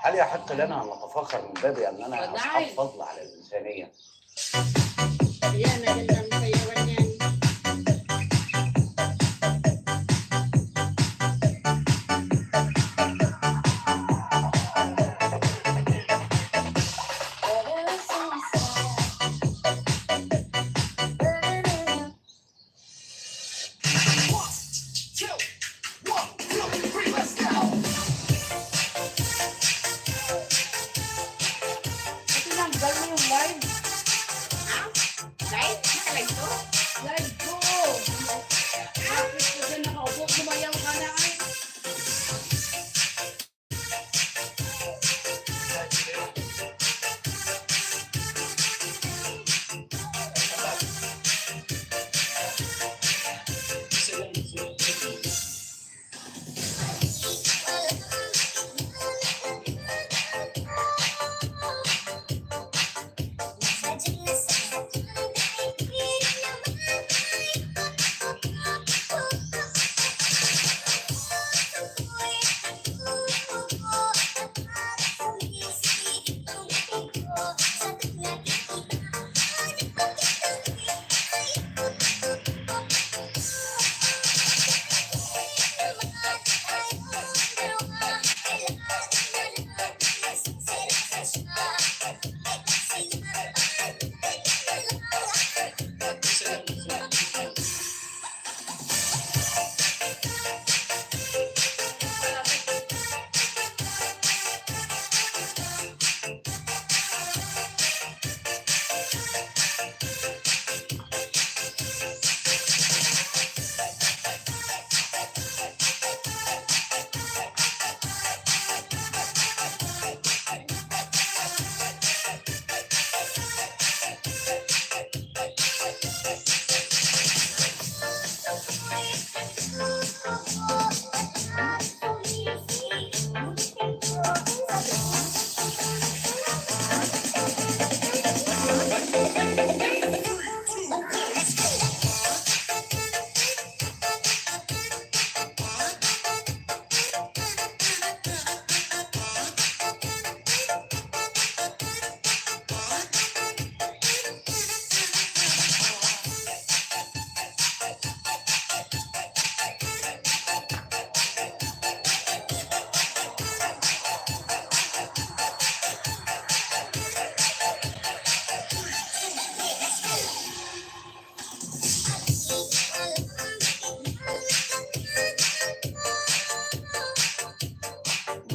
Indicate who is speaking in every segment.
Speaker 1: هل يحق لنا ان نتفاخر من باب اننا اصحاب فضل على الانسانيه؟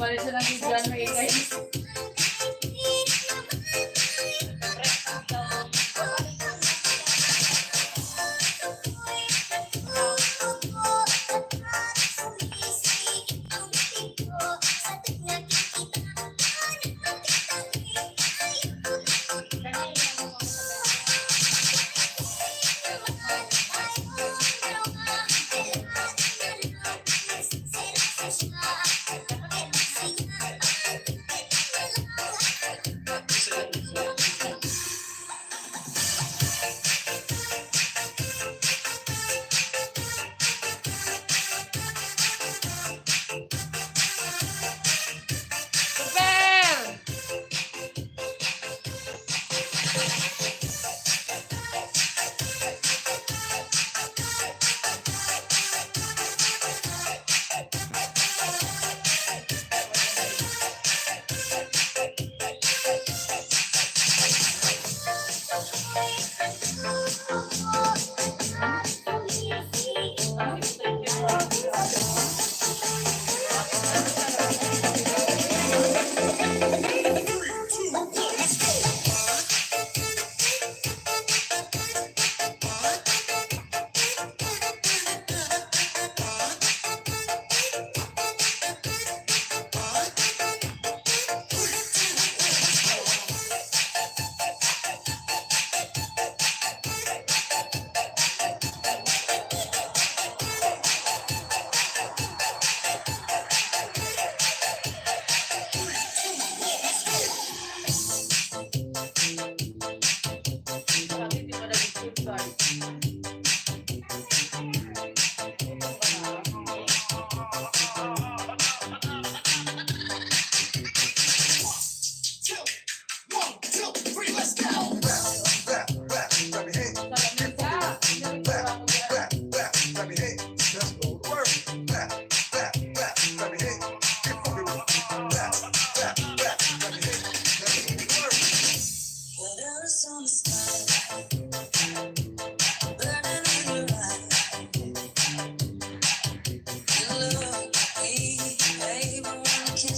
Speaker 2: Balik sa natin dyan, may guys.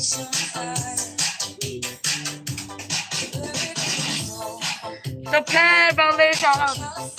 Speaker 3: Super! Super! Bali, shoutout!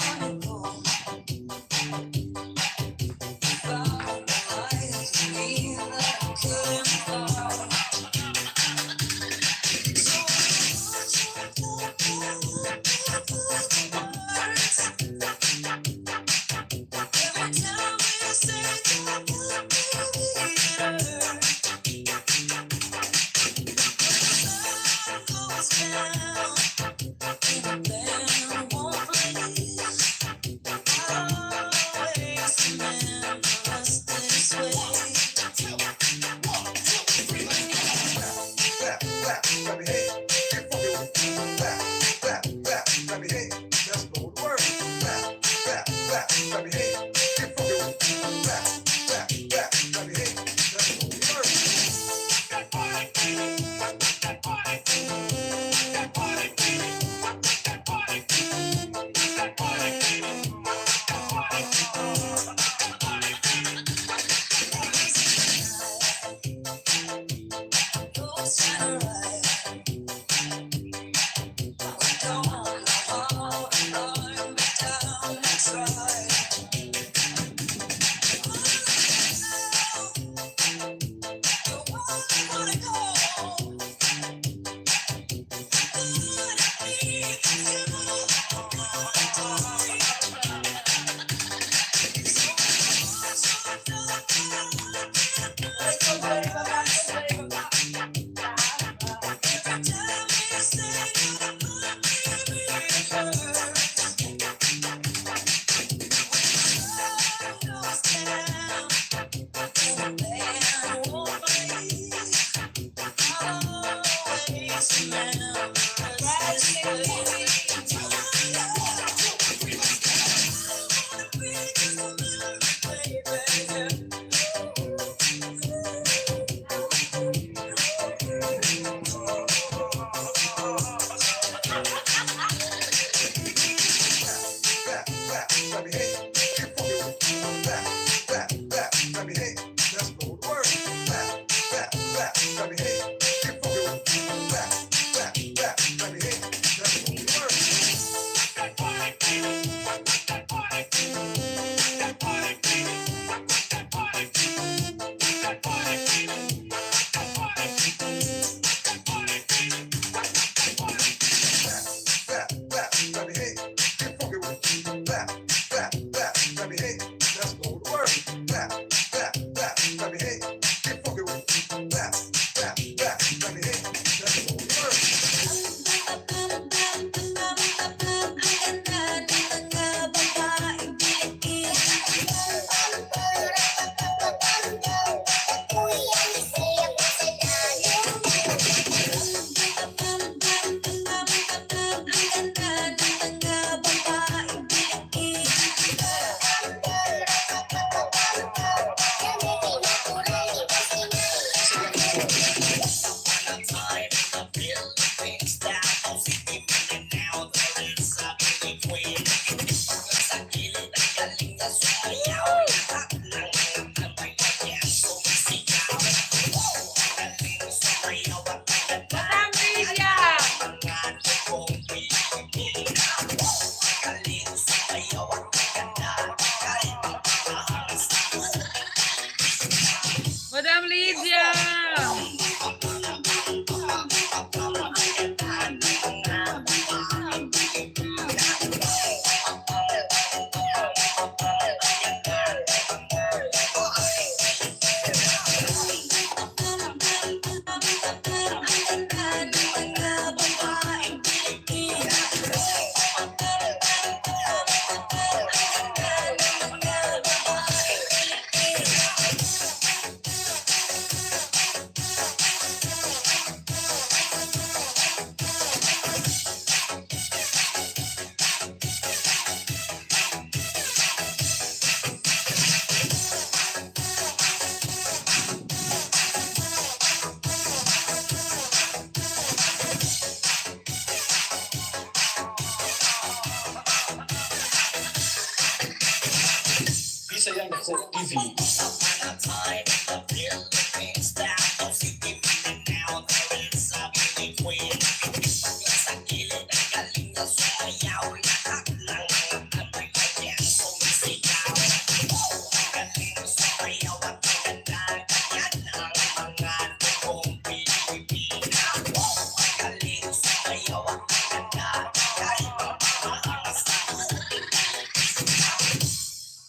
Speaker 1: BABEZ TV.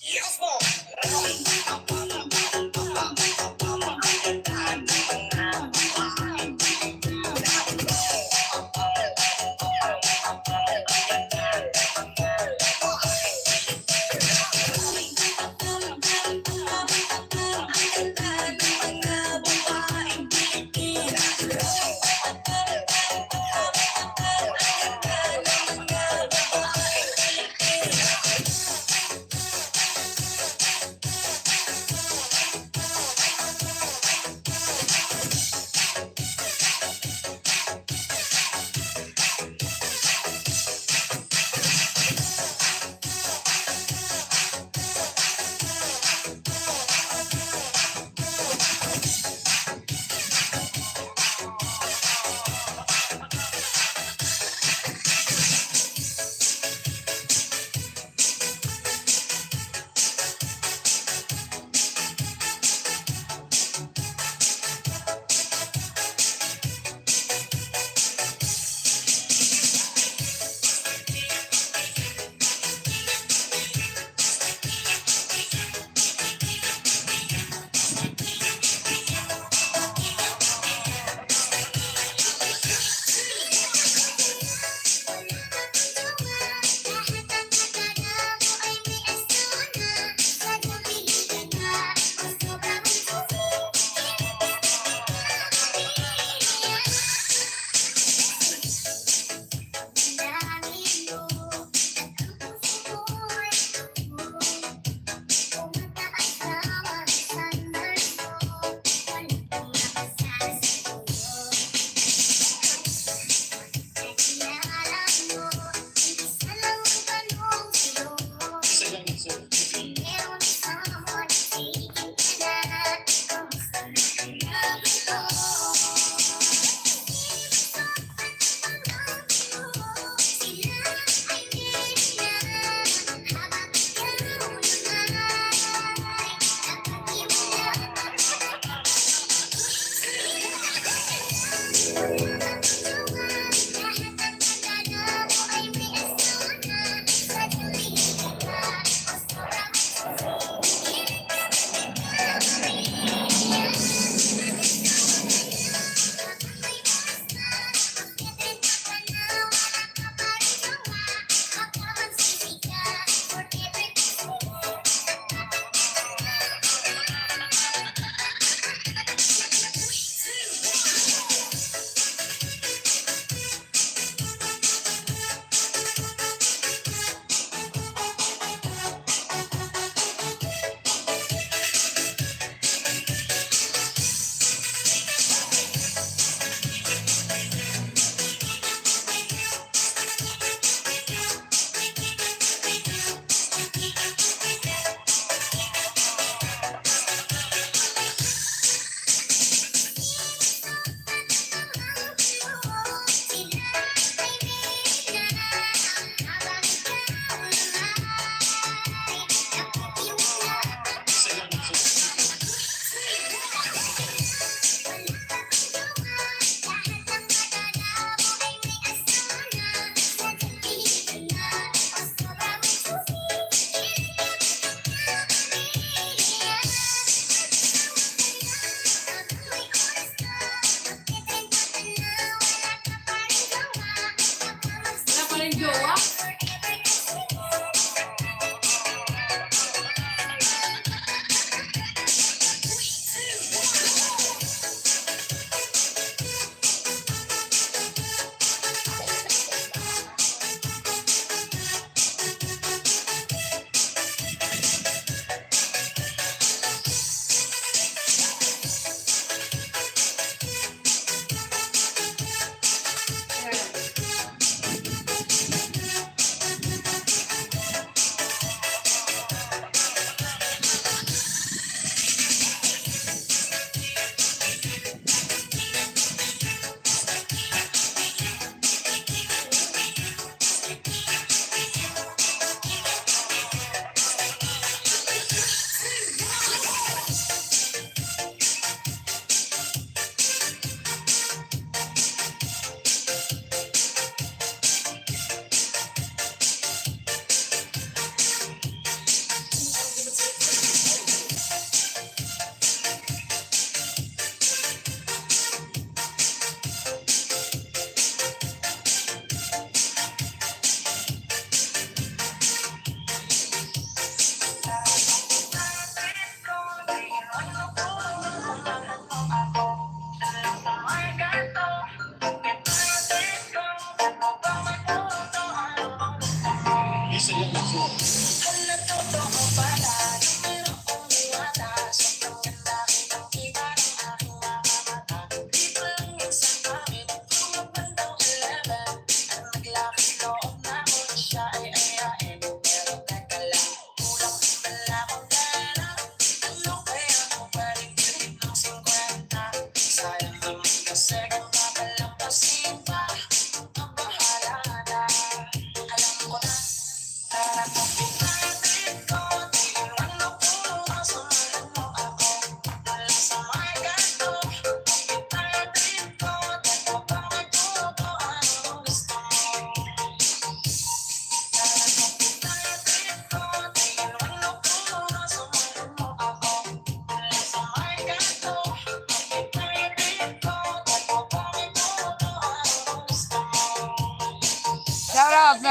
Speaker 4: Yes,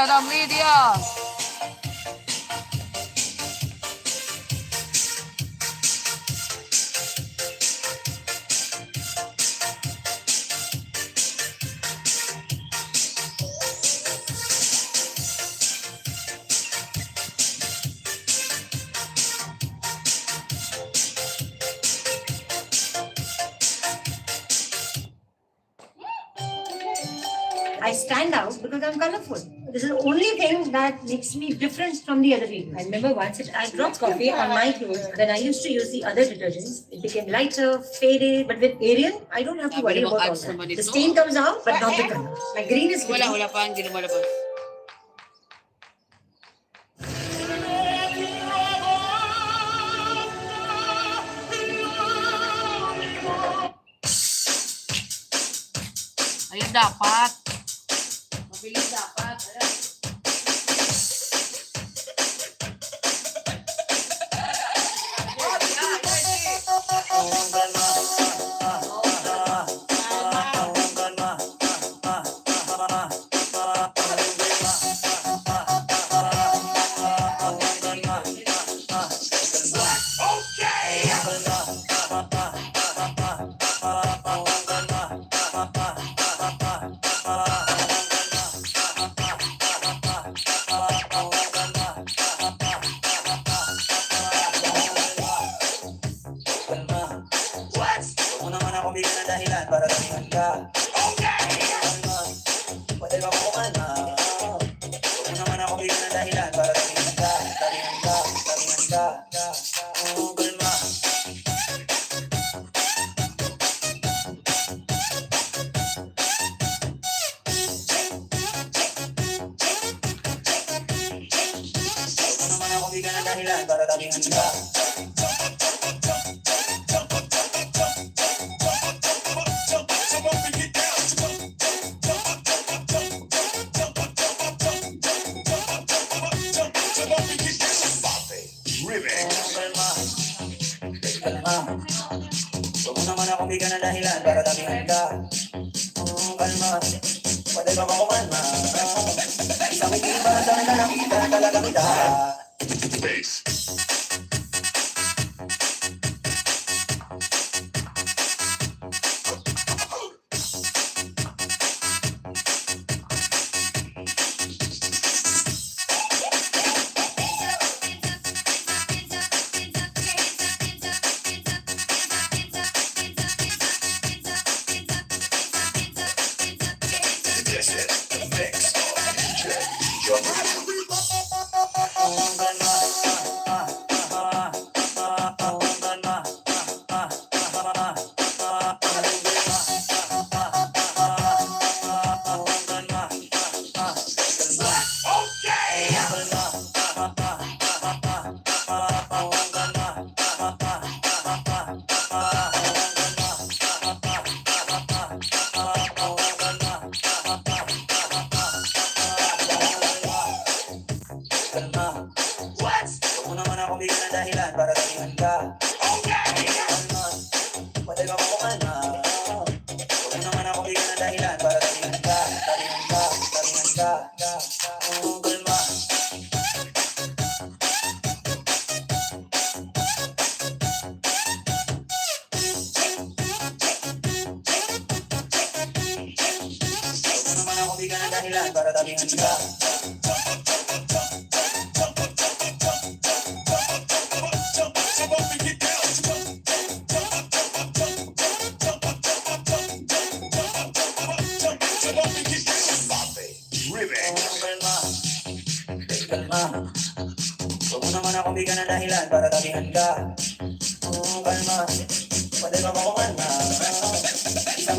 Speaker 3: Madam Lydia.
Speaker 4: I stand out because I'm colorful. This is the only thing that makes me different from the other people. I remember once I dropped coffee on my clothes. When I used to use the other detergents, it became lighter, faded. But with Ariel, I don't have to worry about all that. The stain comes out, but not the color. My green is
Speaker 2: Wala,
Speaker 4: hidden.
Speaker 2: wala pa, hindi lumalabas.
Speaker 3: Ayun dapat.
Speaker 2: Mabilis dapat. Ayan.
Speaker 5: Huwag mo naman ako bigyan ng dahilan para damihan ka. Kalma, pwede ba kumalma? Isang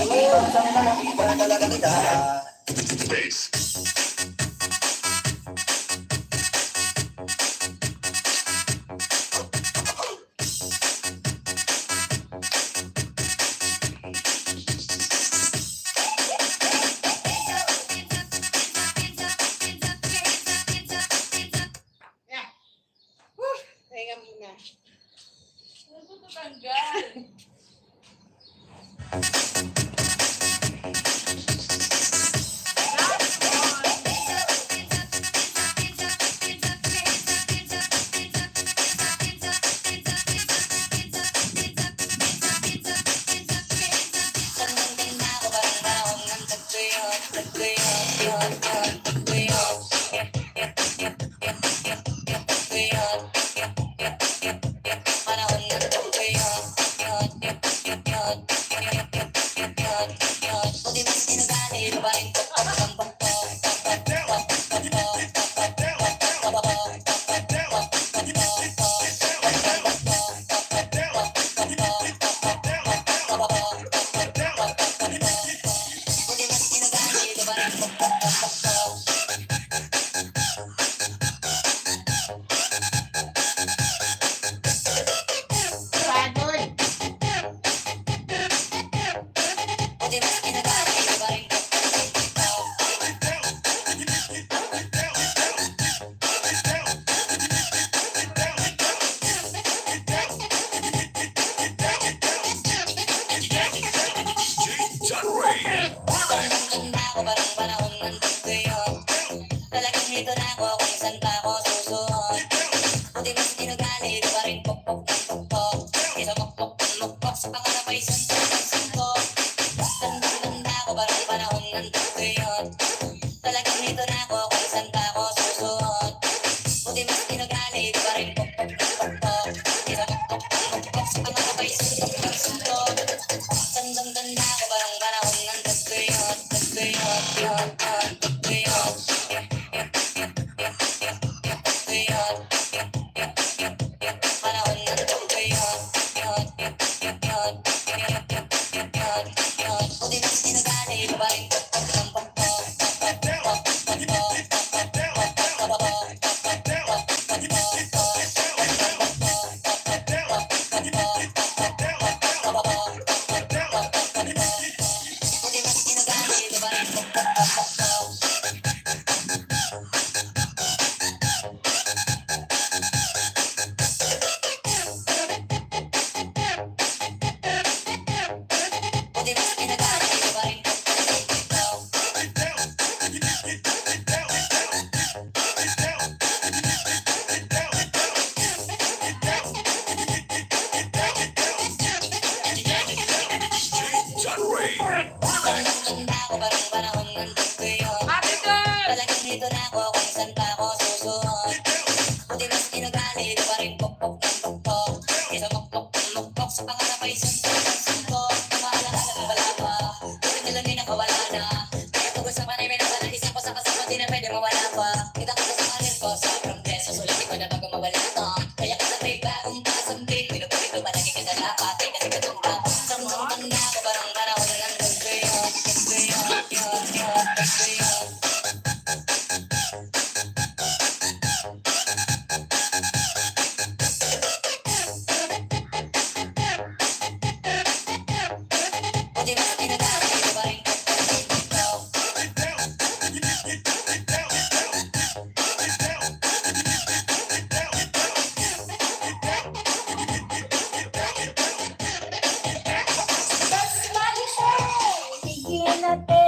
Speaker 5: iba sa akin na nakita talaga kita.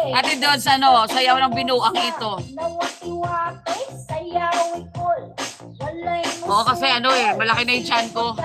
Speaker 3: Ate Dodds, ano, sayaw ng binuang ito. Oo, kasi ano eh, malaki na yung chan ko.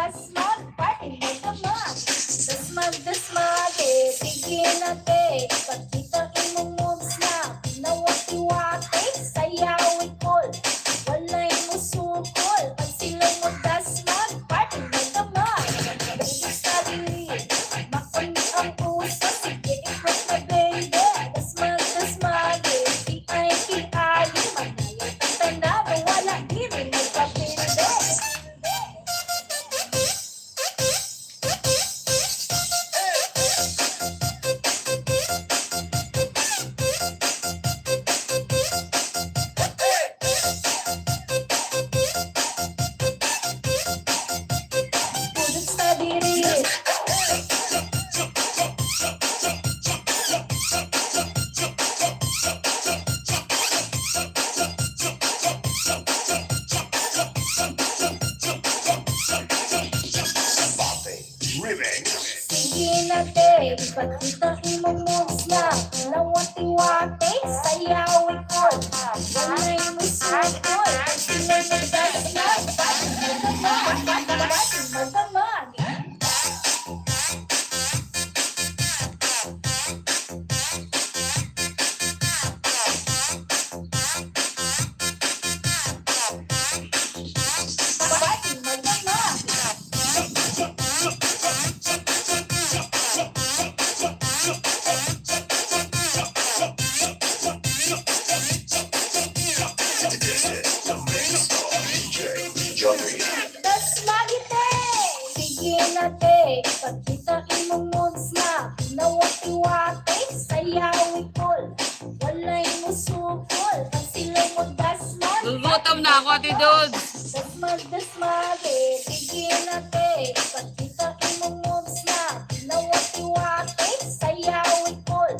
Speaker 3: Dudes.
Speaker 6: Dasmag-dasmage, tiginate, pagkita imong moves na, nawati-wate, sayaw ikol,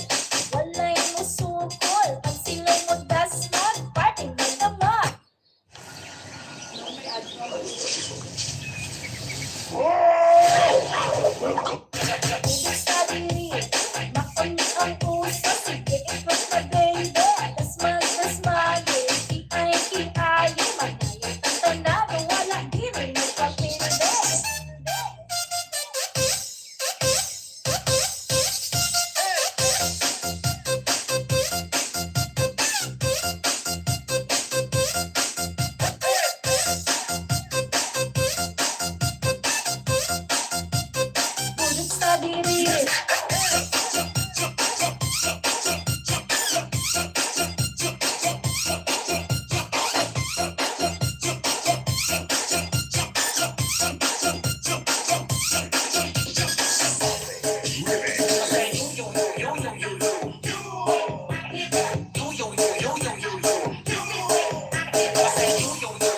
Speaker 6: walay mo sukol, pag sila'y mo dasmag, party mo naman. Sa diri, makamit ang puso, sige ikot na baby, dasmag-dasmage, kiay-kiayo, magayot ang tanaw, wala di rin magpapindi. Pulot sa diri.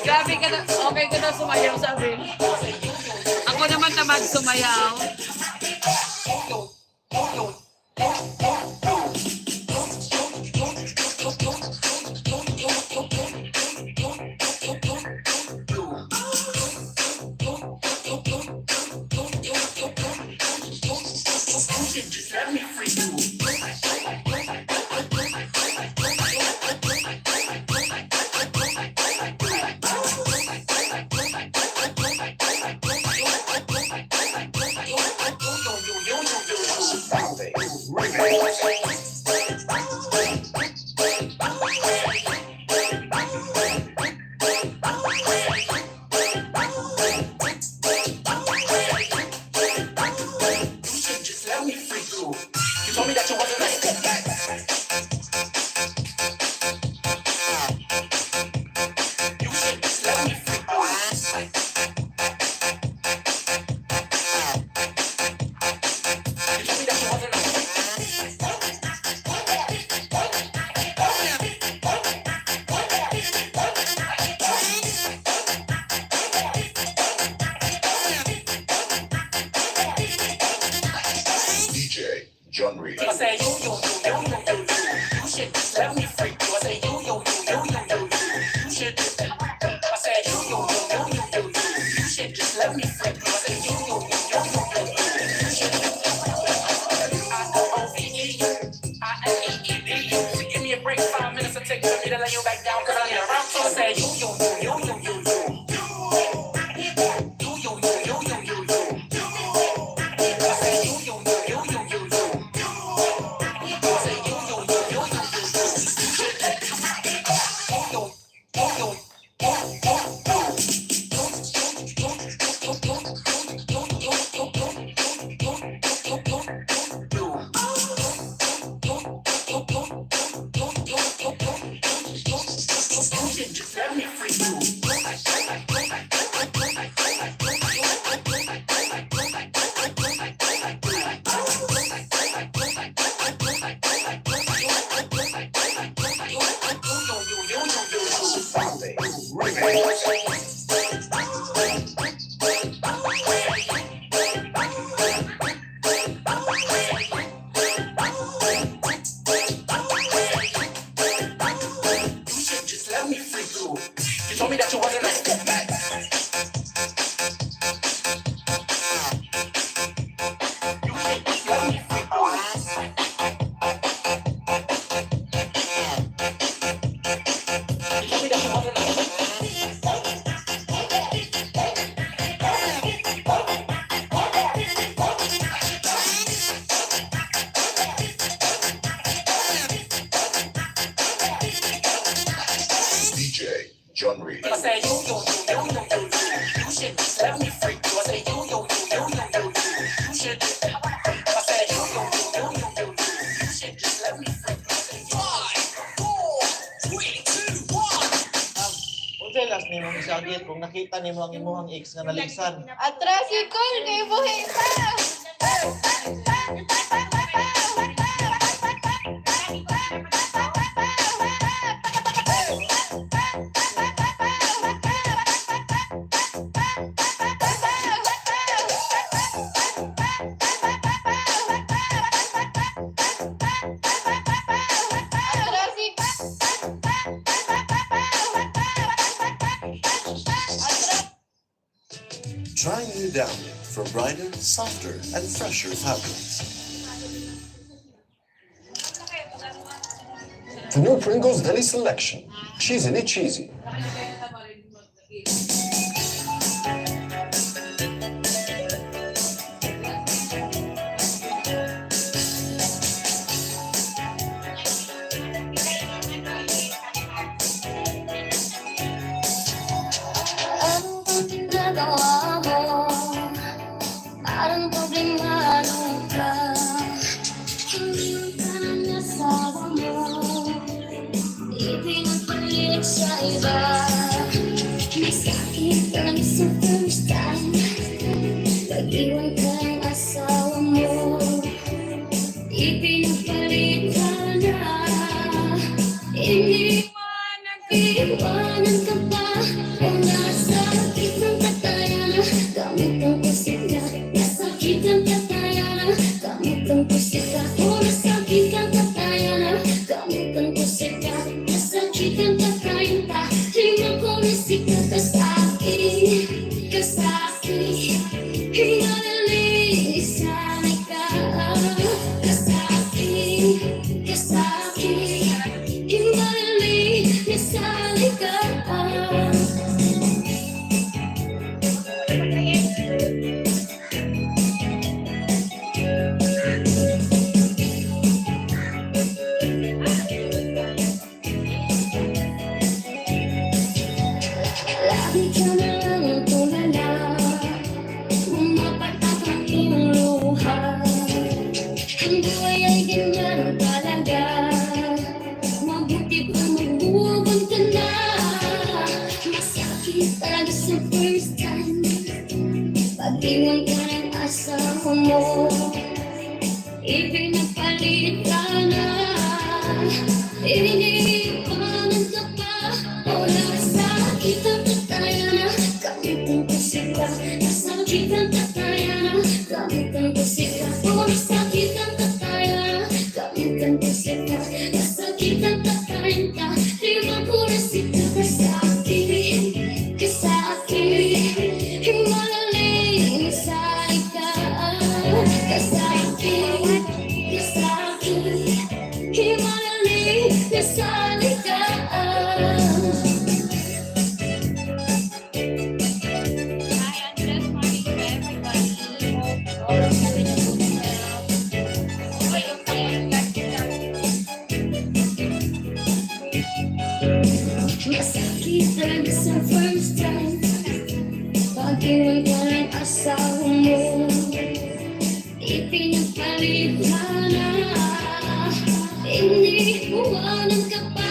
Speaker 3: Grabe ka na, okay ka na sumayaw, sabi. Ako naman tamad sumayaw.
Speaker 1: John Reed.
Speaker 5: I say you, you should just let me freak you. I say you should just. I say you should just let me freak you. I say you should. I-O-V-E, give me a break, 5 minutes, I'll take it to lay you back down, cause I need a round. So I say you. You told me that you wasn't a step back.
Speaker 1: John Reed.
Speaker 5: I say you should just let me freak you. I say you should. I say you should just let me freak you. 5, 4, 3, 2, 1.
Speaker 7: Unsa last nimo misagit kung nakita nimo ang imong ex nga naligsan?
Speaker 6: Atrasikol kay buhi pa.
Speaker 8: Try new download for brighter, softer, and fresher fabrics. The new Pringles Deli Selection. Cheesily cheesy.
Speaker 6: Anong ginagawa mo? Parang problemado ka. Hindi ka ng asawa mo. Ipinagpalit sa iba. Masakit lang sa first time. Pag-iwan ka ng asawa mo. Ipinagpalit ka na. Iniwanan ka pa. O nasa kitang katayan. Gamit ang kusika. Nasa kitang katayan. Gamit ang kusika. O nasa kitang katayan. Gamit ang kusika. Nasa kitang katayan pa. Tingnan ko nasika ka sa akin. Ka sa akin. Hingalaling isanay ka. Ka sa akin. Ka sa akin. Hingalaling isanay ka. Lagi ka na lang tulala. Mapatak ang iyong luha. Ang buhay ay ganyan talaga. Mabuti pa mag-move ka na. Masakit talaga sa first time. Pag-iwan ka ng asawa mo. Ipinagpalit ka na. Iniwanan ka pa. O nasakit ang katayan. Gamit ang kusika. Nasakit ang katayan. Gamit ang kusika. O nasakit ang katayan. Gamit ang kusika. Nasakit ang katayan ka. Tingnan ko nasika ka sa akin. Ka sa akin. Hingalaling isanay ka. Ka sa akin. Ka sa akin. Hingalaling isanay ka. Masakit talaga sa first time. Pag-iwan ka ng asawa mo. Ipinagpalit ka na. Iniwanan ka pa.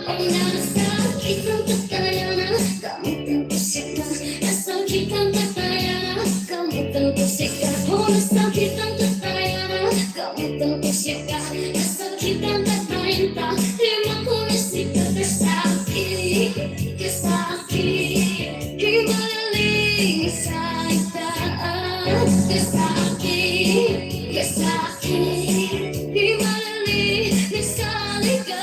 Speaker 6: O nasakit ang katayan. Gamit ang kusika. Nasakit ang katayan. Gamit ang kusika. O nasakit ang katayan. Gamit ang kusika. Nasakit ang katayan pa. Tingnan ko nasika ka sa akin. Ka sa akin. Hingalaling isanay ka. Ka sa akin. Ka sa akin. Hingalaling isanay ka.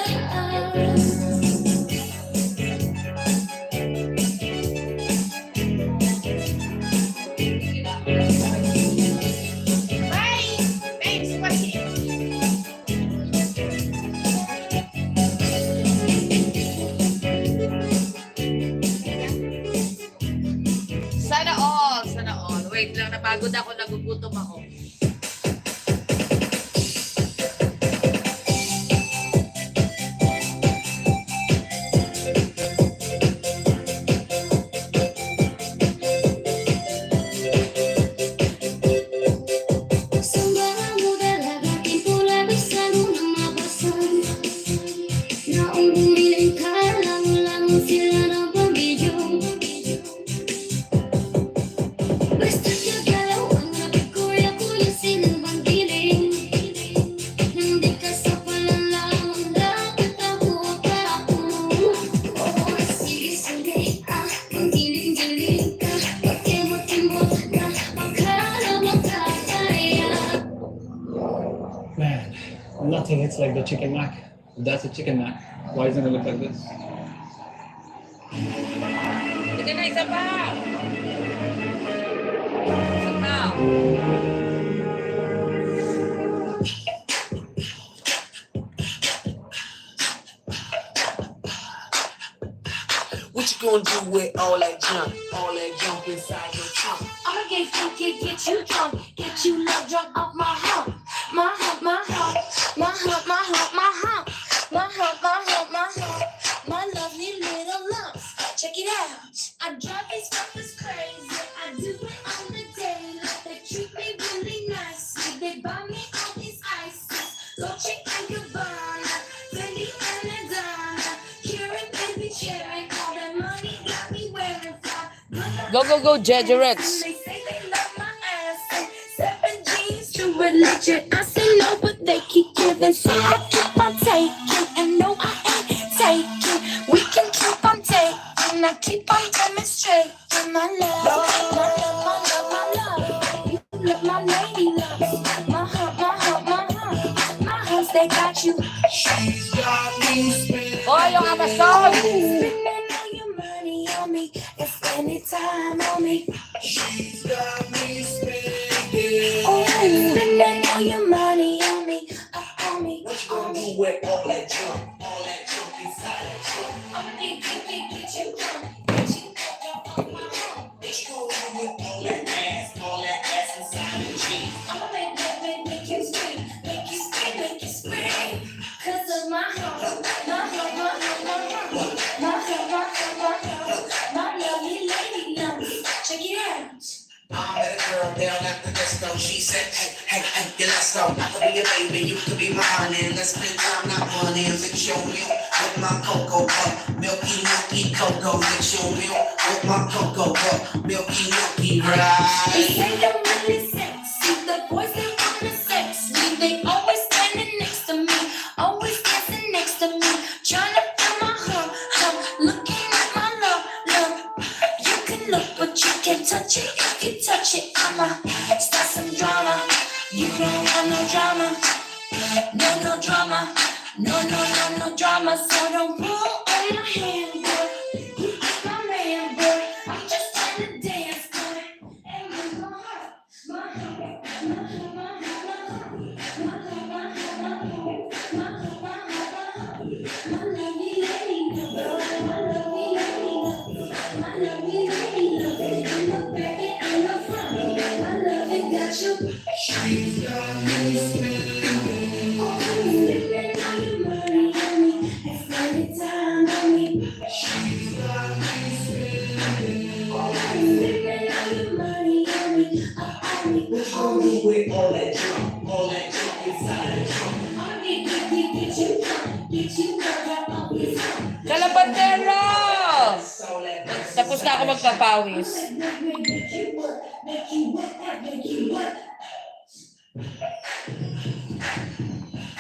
Speaker 3: Sana all, sana all. Wait lang, napagod ako, nagugutom ako.
Speaker 6: Sembarang udara batin pula bisa guna mabasan. Naong bumiling ka langu-langu sila ng pambidyo. Basta kagalaw ang lapit ko kuya silang panggiling. Nang di ka sa palalang lapit ako pa ako. Oo, sige, panggiling-giling ka. Pagkemot-kemot ka, akala makakaya.
Speaker 9: Man, nothing hits like the chicken mac. If that's a chicken mac, why doesn't it look like this?
Speaker 3: Sige na, isa pa!
Speaker 5: What you gonna do with all that junk inside your trunk?
Speaker 6: I'ma get you drunk, get you love drunk off my hump, my hump, my hump, my hump, my hump, my hump, my hump, my hump, my hump, my lovely little lumps. Check it out. I drive these fuckers crazy. I do it on the daily. They treat me really nicely. They buy me all these ices, Dolce and Gabbana, Fendi and Adana, Keurig, baby cherry, all that money got me wearing fly.
Speaker 3: Go, Jejerex.
Speaker 6: They say they love my ass and 7 G's to religion. I say no, but they keep giving, so I keep on taking. And no, I ain't taking. We can keep on taking. I keep on demonstrating my love, my love, my love, my love. You look my lady love, my heart, my heart, my heart, my heart. They got you.
Speaker 5: She's got me spinning.
Speaker 3: Oh, yung Amazon!
Speaker 6: Spending all your money on me and spending time on me.
Speaker 5: She's got me spinning.
Speaker 6: Oh, spending all your money on me, on me.
Speaker 5: What you gonna do with all that junk inside that trunk?
Speaker 6: I'ma get you drunk, get you drunk off my hump.
Speaker 5: What you gonna do with all that ass inside the jeans?
Speaker 6: I'ma make you scream, make you scream, make you scream. 'Cause of my hump, my hump, my hump, my hump, my hump, my hump, my hump, my lovely lady lumps. Check it out.
Speaker 5: I met a girl down at the disco. She said, hey, yeah, let's go. I could be your baby, you could be my honey. Let's spend time, not money. And mix your milk with my cocoa cup. Milky cocoa. Mix your milk with my cocoa cup. Milky,
Speaker 6: They
Speaker 5: right?
Speaker 6: say I'm really sexy. The boys they wanna sex me. They always standing next to me, always dancing next to me, trying to feel my hump, looking at my love. You can look, but you can't touch it. If you touch it, I'ma start some drama. You don't want no drama, no drama, no drama. So don't pull on my hand, boy. You ain't my man, boy. I'm just trying to dance, boy. And with my heart, my heart, my heart, my heart, my heart, my heart, my heart, my heart, my heart, my lovely lady, my lovely lady, my lovely lady, in the back and in the front. My love it got you.
Speaker 5: She's got me spinning.
Speaker 6: Oh, spending all your money on me and spending time on me.
Speaker 5: She's got me spinning.
Speaker 6: Oh, spending all your money on me, on me,
Speaker 5: What you
Speaker 6: on
Speaker 5: gonna
Speaker 6: me.
Speaker 5: do with all that junk inside that trunk?
Speaker 6: I'ma get you drunk, get you drunk off this hump.
Speaker 3: Kalapandero!
Speaker 5: So let me
Speaker 3: Tapos na ako magpapawis.
Speaker 6: Make you work, make you work, make you work.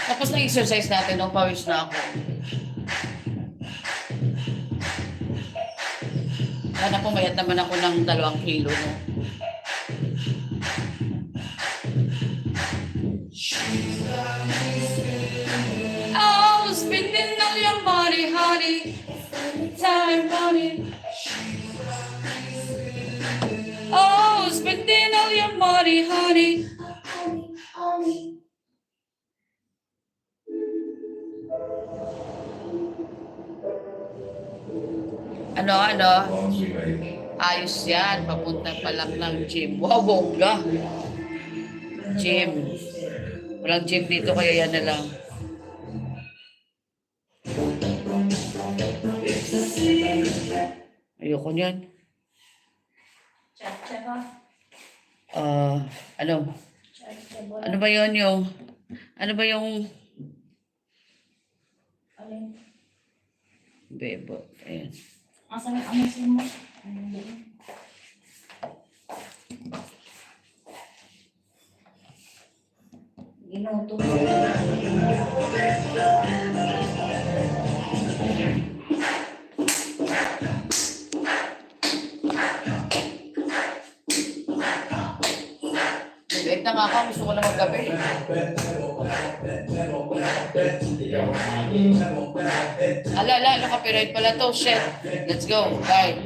Speaker 3: Tapos na exercise natin, no? Pawis na ako. Sana pumayat naman ako ng 2 kilo, no? Oh, spending all your money, honey. Time, money. Oh, spending all your money, honey.
Speaker 6: On me.
Speaker 3: Ano? Ayos yan. Papunta pa lang ng gym. Wow, bongga. Gym. Walang gym dito, kaya yan na lang. Ayoko niyan. Ano? Ano ba yun yung... Ano ba yung... Bebo. Ayan.
Speaker 2: Asan mo? Ginuto.
Speaker 3: Wait na nga ako. Gusto ko na magkape. Ala, ano copyright pala to? Shit. Let's go. Bye.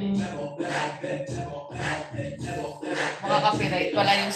Speaker 3: Mga copyright pala yung